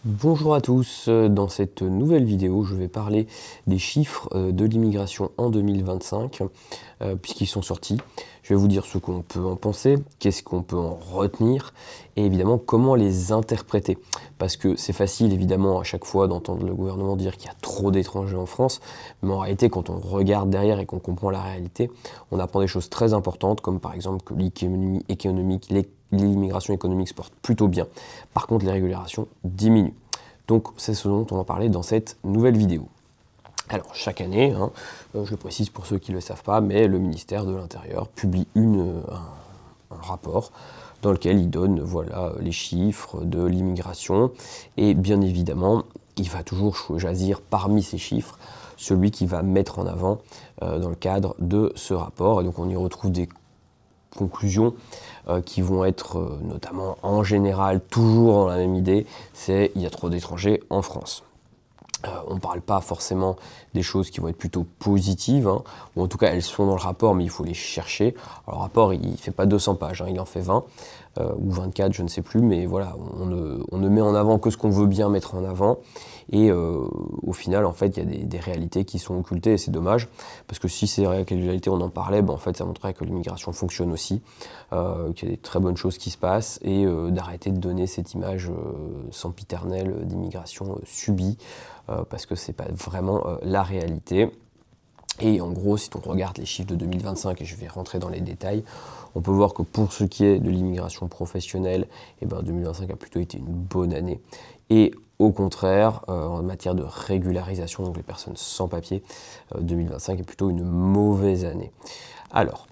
Bonjour à tous, dans cette nouvelle vidéo, je vais parler des chiffres de l'immigration en 2025, puisqu'ils sont sortis. Je vais vous dire ce qu'on peut en penser, qu'est-ce qu'on peut en retenir, et évidemment comment les interpréter. Parce que c'est facile évidemment à chaque fois d'entendre le gouvernement dire qu'il y a trop d'étrangers en France, mais en réalité quand on regarde derrière et qu'on comprend la réalité, on apprend des choses très importantes, comme par exemple que l'économie économique, l'immigration économique se porte plutôt bien. Par contre, les régulations diminuent. Donc, c'est ce dont on va parler dans cette nouvelle vidéo. Alors, chaque année, je le précise pour ceux qui ne le savent pas, mais le ministère de l'Intérieur publie un rapport dans lequel il donne les chiffres de l'immigration. Et bien évidemment, il va toujours choisir parmi ces chiffres celui qui va mettre en avant dans le cadre de ce rapport. Et donc, on y retrouve des conclusions qui vont être notamment en général toujours dans la même idée, c'est il y a trop d'étrangers en France. On ne parle pas forcément des choses qui vont être plutôt positives, ou en tout cas elles sont dans le rapport, mais il faut les chercher. Alors, le rapport, il ne fait pas 200 pages, il en fait 20, ou 24, je ne sais plus, mais voilà, on ne met en avant que ce qu'on veut bien mettre en avant, et au final, en fait, il y a des réalités qui sont occultées, et c'est dommage, parce que si ces réalités, on en parlait, en fait, ça montrerait que l'immigration fonctionne aussi, qu'il y a des très bonnes choses qui se passent, et d'arrêter de donner cette image sempiternelle d'immigration subie, parce que c'est pas vraiment la réalité. Et en gros, si on regarde les chiffres de 2025, et je vais rentrer dans les détails, on peut voir que pour ce qui est de l'immigration professionnelle, 2025 a plutôt été une bonne année. Et au contraire, en matière de régularisation, donc les personnes sans papier, 2025 est plutôt une mauvaise année. Alors,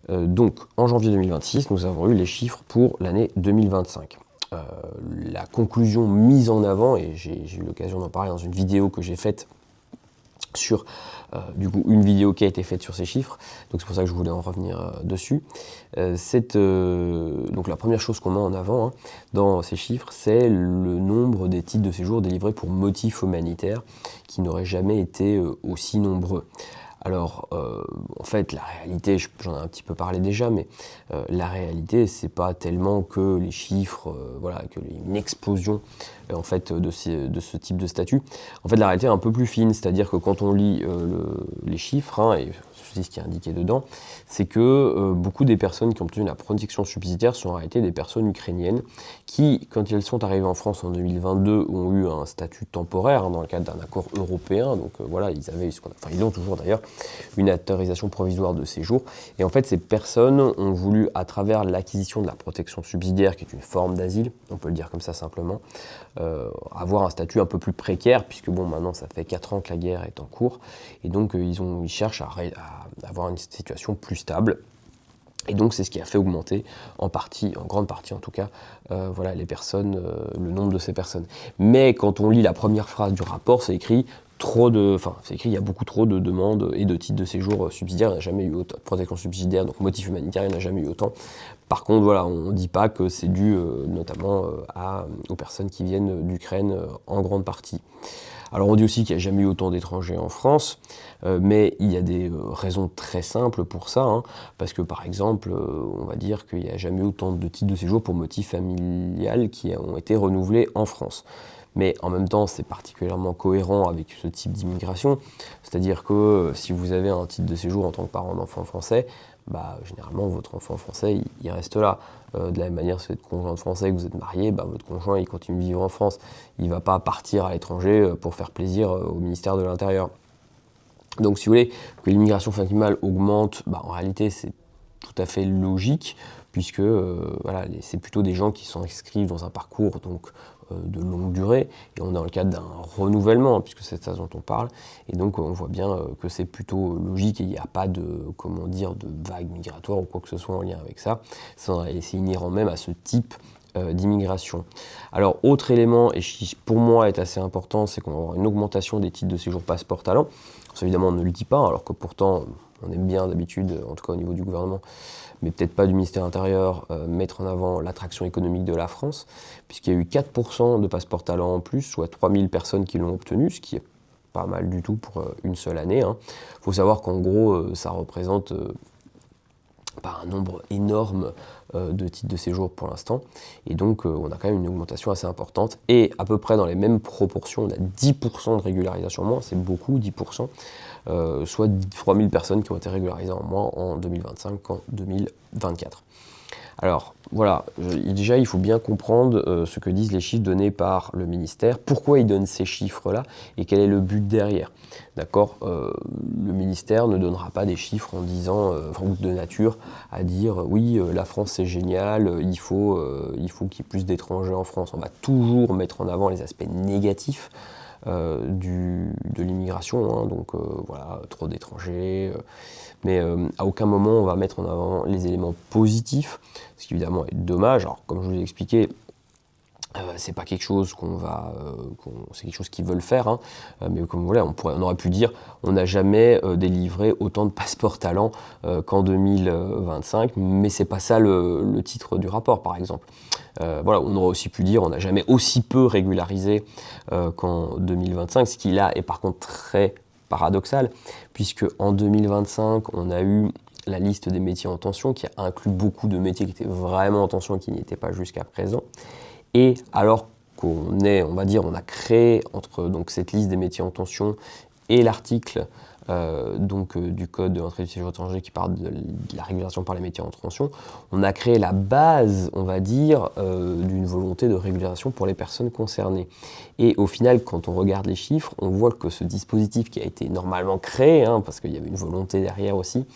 donc en janvier 2026, nous avons eu les chiffres pour l'année 2025. La conclusion mise en avant, et j'ai eu l'occasion d'en parler dans une vidéo que j'ai faite sur une vidéo qui a été faite sur ces chiffres, donc c'est pour ça que je voulais en revenir dessus. Donc la première chose qu'on met en avant dans ces chiffres, c'est le nombre des titres de séjour délivrés pour motif humanitaire qui n'auraient jamais été aussi nombreux. Alors, en fait, la réalité, j'en ai un petit peu parlé déjà, mais la réalité, c'est pas tellement que les chiffres, qu'il y ait une explosion en fait, de ce type de statut. En fait, la réalité est un peu plus fine, c'est-à-dire que quand on lit les chiffres, et c'est ce qui est indiqué dedans, c'est que beaucoup des personnes qui ont obtenu la protection subsidiaire sont en réalité des personnes ukrainiennes qui, quand elles sont arrivées en France en 2022, ont eu un statut temporaire dans le cadre d'un accord européen. Donc ils avaient, ils ont toujours d'ailleurs, une autorisation provisoire de séjour. Et en fait, ces personnes ont voulu, à travers l'acquisition de la protection subsidiaire, qui est une forme d'asile, on peut le dire comme ça simplement, avoir un statut un peu plus précaire, puisque maintenant ça fait 4 ans que la guerre est en cours, et donc ils cherchent à avoir une situation plus stable. Et donc c'est ce qui a fait augmenter en grande partie en tout cas, les personnes, le nombre de ces personnes. Mais quand on lit la première phrase du rapport, c'est écrit il y a beaucoup trop de demandes et de titres de séjour subsidiaires, il n'y a jamais eu autant de protection subsidiaire, donc motif humanitaire, il n'y en a jamais eu autant. Par contre, on ne dit pas que c'est dû notamment aux personnes qui viennent d'Ukraine en grande partie. Alors on dit aussi qu'il n'y a jamais eu autant d'étrangers en France, mais il y a des raisons très simples pour ça, parce que par exemple, on va dire qu'il n'y a jamais eu autant de titres de séjour pour motif familial qui ont été renouvelés en France. Mais en même temps, c'est particulièrement cohérent avec ce type d'immigration, c'est-à-dire que si vous avez un titre de séjour en tant que parent d'enfant français, généralement votre enfant français il reste là. De la même manière, si vous êtes conjoint français, que vous êtes marié, votre conjoint il continue de vivre en France. Il ne va pas partir à l'étranger pour faire plaisir au ministère de l'Intérieur. Donc si vous voulez que l'immigration familiale augmente, en réalité c'est tout à fait logique, puisque c'est plutôt des gens qui sont inscrits dans un parcours de longue durée, et on est dans le cadre d'un renouvellement, puisque c'est ça dont on parle, et donc on voit bien que c'est plutôt logique, et il n'y a pas de vague migratoire ou quoi que ce soit en lien avec ça. C'est inhérent même à ce type d'immigration. Alors, autre élément, et qui pour moi est assez important, c'est qu'on va avoir une augmentation des titres de séjour passeport talent. Ça, évidemment, on ne le dit pas, alors que pourtant, on aime bien d'habitude, en tout cas au niveau du gouvernement, mais peut-être pas du ministère intérieur, mettre en avant l'attraction économique de la France, puisqu'il y a eu 4% de passeports talents en plus, soit 3000 personnes qui l'ont obtenu, ce qui est pas mal du tout pour une seule année. Il faut savoir qu'en gros, ça représente pas un nombre énorme de titres de séjour pour l'instant. Et donc, on a quand même une augmentation assez importante. Et à peu près dans les mêmes proportions, on a 10% de régularisation en moins, c'est beaucoup, 10%, soit 3000 personnes qui ont été régularisées en moins en 2025 qu'en 2024. Alors voilà, déjà il faut bien comprendre ce que disent les chiffres donnés par le ministère, pourquoi ils donnent ces chiffres-là et quel est le but derrière. D'accord, le ministère ne donnera pas des chiffres en disant, de nature, à dire oui, la France c'est génial, il faut qu'il y ait plus d'étrangers en France. On va toujours mettre en avant les aspects négatifs de l'immigration, hein, donc voilà, trop d'étrangers, mais à aucun moment on va mettre en avant les éléments positifs, ce qui évidemment est dommage. Alors comme je vous l'ai expliqué, c'est pas quelque chose c'est quelque chose qu'ils veulent faire, hein, mais comme voilà, on aurait pu dire, on n'a jamais délivré autant de passeports talents qu'en 2025, mais c'est pas ça le titre du rapport, par exemple. Voilà, on aurait aussi pu dire, on n'a jamais aussi peu régularisé qu'en 2025, ce qui là est par contre très paradoxal, puisque en 2025, on a eu la liste des métiers en tension, qui a inclus beaucoup de métiers qui étaient vraiment en tension et qui n'y étaient pas jusqu'à présent. Et alors qu'on est, on va dire, on a créé entre donc, cette liste des métiers en tension et l'article du Code de l'entrée du séjour étranger qui parle de la régulation par les métiers en tension, on a créé la base, on va dire, d'une volonté de régularisation pour les personnes concernées. Et au final, quand on regarde les chiffres, on voit que ce dispositif qui a été normalement créé, hein, parce qu'il y avait une volonté derrière aussi,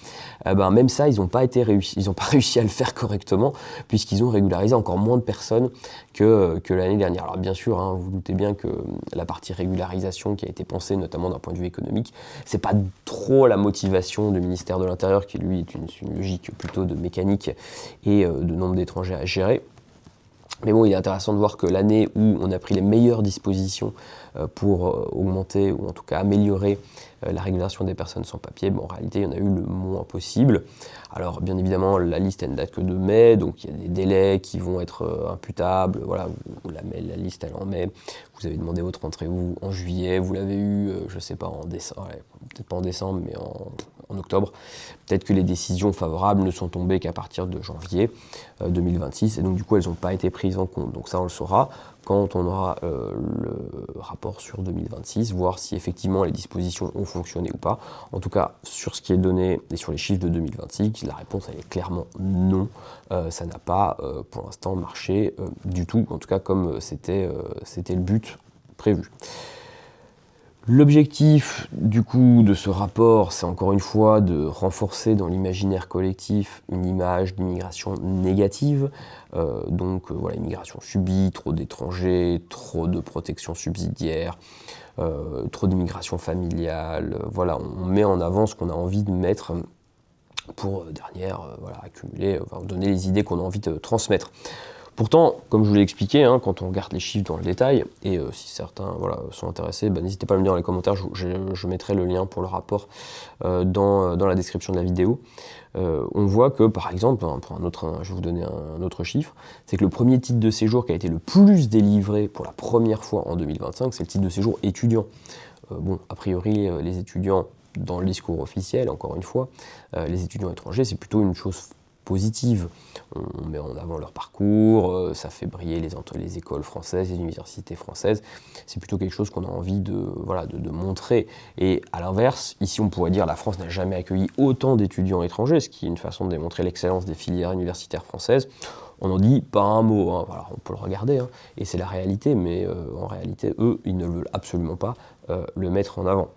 même ça, ils n'ont pas réussi à le faire correctement, puisqu'ils ont régularisé encore moins de personnes que l'année dernière. Alors bien sûr, hein, vous vous doutez bien que la partie régularisation qui a été pensée, notamment d'un point de vue économique, c'est pas trop la motivation du ministère de l'Intérieur, qui lui est une logique plutôt de mécanique et de nombre d'étrangers à gérer. Mais bon, il est intéressant de voir que l'année où on a pris les meilleures dispositions pour augmenter ou en tout cas améliorer la régulation des personnes sans papier, en réalité, il y en a eu le moins possible. Alors, bien évidemment, la liste, elle ne date que de mai, donc il y a des délais qui vont être imputables. Voilà, la liste, elle est en mai. Vous avez demandé votre rentrée en juillet, vous l'avez eu, je ne sais pas, en décembre, peut-être pas en décembre, mais en octobre. Peut-être que les décisions favorables ne sont tombées qu'à partir de janvier 2026, et donc du coup, elles n'ont pas été prises en compte. Donc ça, on le saura quand on aura le rapport sur 2026, voir si effectivement les dispositions ont fonctionné ou pas. En tout cas, sur ce qui est donné et sur les chiffres de 2026, la réponse elle est clairement non. Ça n'a pas pour l'instant marché du tout, en tout cas comme c'était le but prévu. L'objectif du coup de ce rapport, c'est encore une fois de renforcer dans l'imaginaire collectif une image d'immigration négative. Voilà, immigration subie, trop d'étrangers, trop de protection subsidiaire, trop d'immigration familiale. Voilà, on met en avant ce qu'on a envie de mettre pour accumuler, donner les idées qu'on a envie de transmettre. Pourtant, comme je vous l'ai expliqué, hein, quand on regarde les chiffres dans le détail, et si certains sont intéressés, n'hésitez pas à me dire dans les commentaires, je mettrai le lien pour le rapport dans la description de la vidéo. On voit que, par exemple, je vais vous donner un autre chiffre, c'est que le premier titre de séjour qui a été le plus délivré pour la première fois en 2025, c'est le titre de séjour étudiant. A priori, les étudiants, dans le discours officiel, encore une fois, les étudiants étrangers, c'est plutôt une chose positive. On met en avant leur parcours, ça fait briller les écoles françaises, les universités françaises. C'est plutôt quelque chose qu'on a envie de montrer. Et à l'inverse, ici on pourrait dire la France n'a jamais accueilli autant d'étudiants étrangers, ce qui est une façon de démontrer l'excellence des filières universitaires françaises. On n'en dit pas un mot, hein. Voilà, on peut le regarder, hein, et c'est la réalité, mais en réalité, eux, ils ne veulent absolument pas le mettre en avant.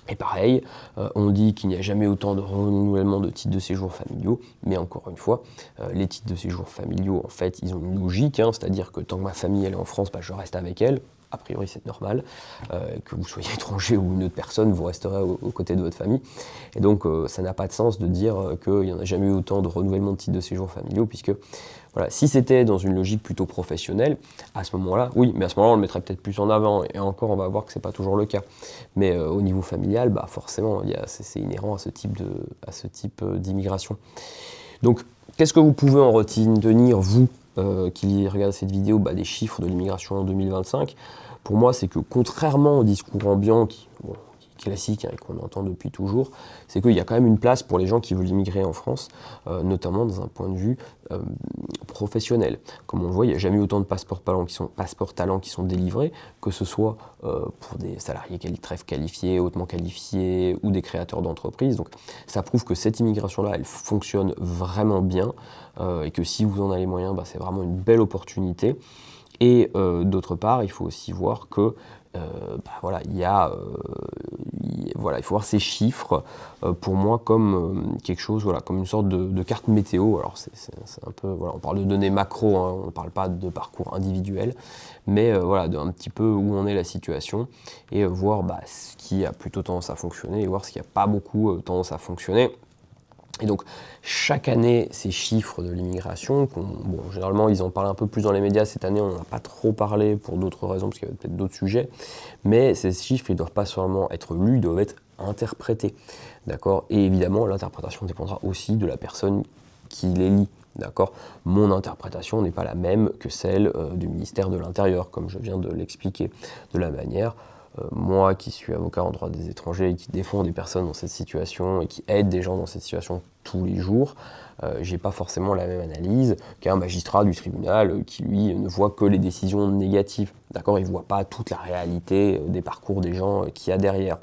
Et pareil, on dit qu'il n'y a jamais autant de renouvellement de titres de séjour familiaux, mais encore une fois, les titres de séjour familiaux, en fait, ils ont une logique, hein, c'est-à-dire que tant que ma famille elle est en France, je reste avec elle. A priori, c'est normal. Que vous soyez étranger ou une autre personne, vous resterez aux côtés de votre famille. Et donc, ça n'a pas de sens de dire qu'il n'y en a jamais eu autant de renouvellement de titres de séjour familiaux, puisque voilà, si c'était dans une logique plutôt professionnelle, à ce moment-là, oui, mais à ce moment-là, on le mettrait peut-être plus en avant. Et encore, on va voir que c'est pas toujours le cas. Mais au niveau familial, forcément, c'est inhérent à ce type d'immigration. Donc, qu'est-ce que vous pouvez en retenir, vous, qui regardez cette vidéo, des chiffres de l'immigration en 2025? Pour moi, c'est que contrairement au discours ambiant qui classique et qu'on entend depuis toujours, c'est qu'il y a quand même une place pour les gens qui veulent immigrer en France, notamment dans un point de vue professionnel. Comme on le voit, il n'y a jamais eu autant de passeports talents qui sont délivrés, que ce soit pour des salariés très qualifiés, hautement qualifiés, ou des créateurs d'entreprises. Donc ça prouve que cette immigration-là, elle fonctionne vraiment bien, et que si vous en avez les moyens, c'est vraiment une belle opportunité. Et d'autre part, il faut aussi voir que il faut voir ces chiffres pour moi comme quelque chose, comme une sorte de carte météo. Alors c'est un peu, on parle de données macro, hein, on ne parle pas de parcours individuel, mais d'un petit peu où en est la situation et voir ce qui a plutôt tendance à fonctionner et voir ce qui n'a pas beaucoup tendance à fonctionner. Et donc, chaque année, ces chiffres de l'immigration, généralement, ils en parlent un peu plus dans les médias. Cette année, on n'en a pas trop parlé pour d'autres raisons, parce qu'il y avait peut-être d'autres sujets. Mais ces chiffres, ils ne doivent pas seulement être lus, ils doivent être interprétés. D'accord ? Et évidemment, l'interprétation dépendra aussi de la personne qui les lit. D'accord ? Mon interprétation n'est pas la même que celle du ministère de l'Intérieur, comme je viens de l'expliquer. De la manière, moi qui suis avocat en droit des étrangers et qui défend des personnes dans cette situation et qui aide des gens dans cette situation tous les jours, j'ai pas forcément la même analyse qu'un magistrat du tribunal qui lui ne voit que les décisions négatives. D'accord ? Il voit pas toute la réalité des parcours des gens qu'il y a derrière.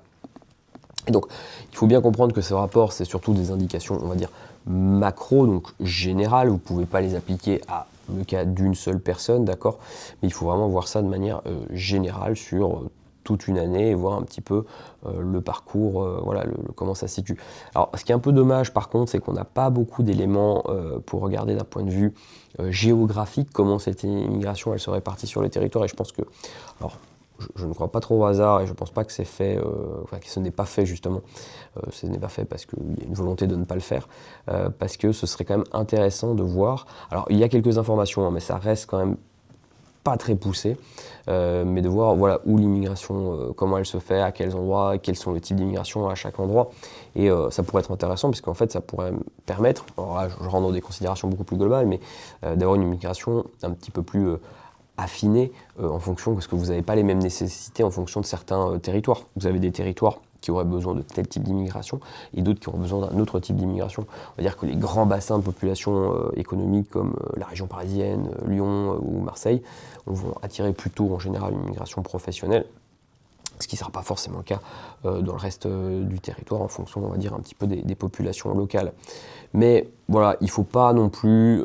Et donc, il faut bien comprendre que ce rapport, c'est surtout des indications, on va dire, macro, donc générales. Vous ne pouvez pas les appliquer à le cas d'une seule personne, d'accord ? Mais il faut vraiment voir ça de manière générale sur toute une année et voir un petit peu le parcours, comment ça se situe. Alors, ce qui est un peu dommage, par contre, c'est qu'on n'a pas beaucoup d'éléments pour regarder d'un point de vue géographique comment cette immigration, elle se répartit sur le territoire. Et je pense que... Alors, je ne crois pas trop au hasard et je ne pense pas que c'est fait, que ce n'est pas fait justement. Ce n'est pas fait parce qu'il y a une volonté de ne pas le faire, parce que ce serait quand même intéressant de voir. Alors il y a quelques informations, hein, mais ça reste quand même pas très poussé, mais de voir où l'immigration, comment elle se fait, à quels endroits, quels sont les types d'immigration à chaque endroit. Et ça pourrait être intéressant, parce qu'en fait ça pourrait permettre, alors là je rentre dans des considérations beaucoup plus globales, mais d'avoir une immigration un petit peu plus... affiné en fonction, parce que vous n'avez pas les mêmes nécessités en fonction de certains territoires. Vous avez des territoires qui auraient besoin de tel type d'immigration et d'autres qui auraient besoin d'un autre type d'immigration. On va dire que les grands bassins de population économique comme la région parisienne, Lyon ou Marseille vont attirer plutôt en général une immigration professionnelle, ce qui ne sera pas forcément le cas dans le reste du territoire en fonction, on va dire, un petit peu des populations locales. Mais voilà, il ne faut pas non plus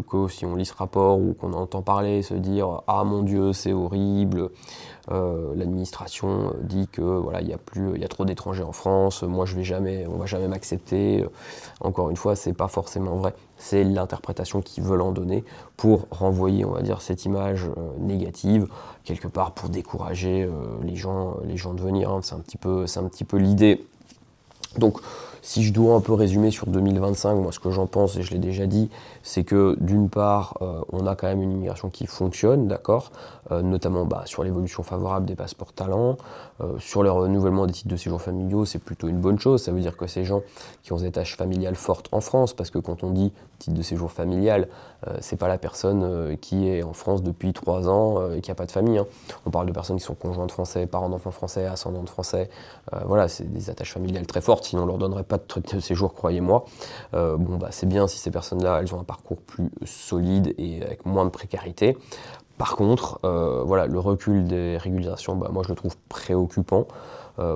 que si on lit ce rapport ou qu'on entend parler, se dire « Ah mon Dieu, c'est horrible, l'administration dit que il y a trop d'étrangers en France, moi on va jamais m'accepter ». Encore une fois, c'est pas forcément vrai. C'est l'interprétation qu'ils veulent en donner pour renvoyer, on va dire, cette image négative, quelque part pour décourager les gens de venir. Hein. C'est un petit peu l'idée. Donc, si je dois un peu résumer sur 2025, moi ce que j'en pense, et je l'ai déjà dit, c'est que d'une part, on a quand même une immigration qui fonctionne, d'accord, notamment sur l'évolution favorable des passeports talents, sur le renouvellement des titres de séjour familiaux, c'est plutôt une bonne chose. Ça veut dire que ces gens qui ont des tâches familiales fortes en France, parce que quand on dit titre de séjour familial, c'est pas la personne qui est en France depuis 3 ans et qui n'a pas de famille. Hein. On parle de personnes qui sont conjointes français, parents d'enfants français, ascendants de français. C'est des attaches familiales très fortes, sinon on leur donnerait pas de titre de séjour, croyez-moi. C'est bien si ces personnes-là, elles ont un parcours plus solide et avec moins de précarité. Par contre, le recul des régularisations, moi je le trouve préoccupant.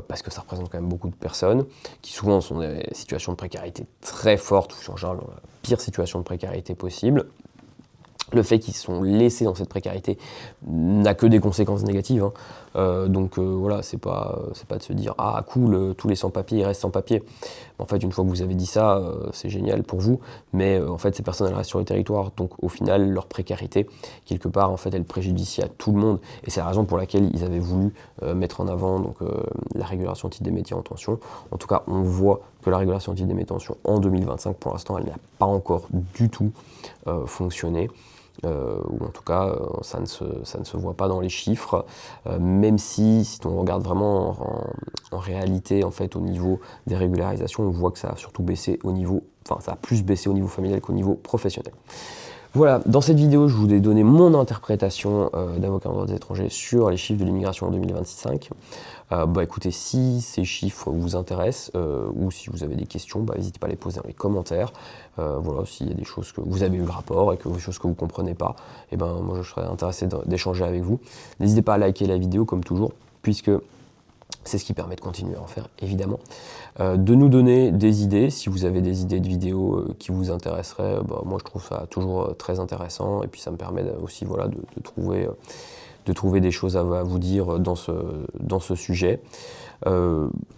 Parce que ça représente quand même beaucoup de personnes qui souvent sont dans des situations de précarité très fortes, ou en général dans la pire situation de précarité possible. Le fait qu'ils sont laissés dans cette précarité n'a que des conséquences négatives. Hein. C'est pas de se dire « Ah cool, tous les sans-papiers, ils restent sans-papiers ». En fait, une fois que vous avez dit ça, c'est génial pour vous, mais en fait, ces personnes, elles restent sur le territoire. Donc au final, leur précarité, quelque part, en fait, elle préjudicie à tout le monde. Et c'est la raison pour laquelle ils avaient voulu mettre en avant la régulation titre des métiers en tension. En tout cas, on voit que la régulation titre des métiers en tension en 2025, pour l'instant, elle n'a pas encore du tout fonctionné. Ou en tout cas ça ne se voit pas dans les chiffres, même si on regarde vraiment en réalité en fait au niveau des régularisations, on voit que ça a surtout baissé ça a plus baissé au niveau familial qu'au niveau professionnel. Voilà, dans cette vidéo, je vous ai donné mon interprétation d'avocat en droit des étrangers sur les chiffres de l'immigration en 2025. Écoutez, si ces chiffres vous intéressent ou si vous avez des questions, n'hésitez pas à les poser dans les commentaires. Voilà, s'il y a des choses que vous avez eu le rapport et que des choses que vous ne comprenez pas, moi je serais intéressé d'échanger avec vous. N'hésitez pas à liker la vidéo comme toujours, puisque c'est ce qui permet de continuer à en faire, évidemment. De nous donner des idées, si vous avez des idées de vidéos qui vous intéresseraient, moi je trouve ça toujours très intéressant, et puis ça me permet aussi voilà, de trouver des choses à vous dire dans ce sujet.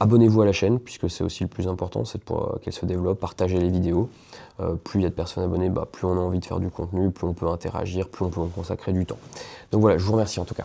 Abonnez-vous à la chaîne, puisque c'est aussi le plus important, c'est pour qu'elle se développe. Partagez les vidéos. Plus il y a de personnes abonnées, plus on a envie de faire du contenu, plus on peut interagir, plus on peut en consacrer du temps. Donc voilà, je vous remercie en tout cas.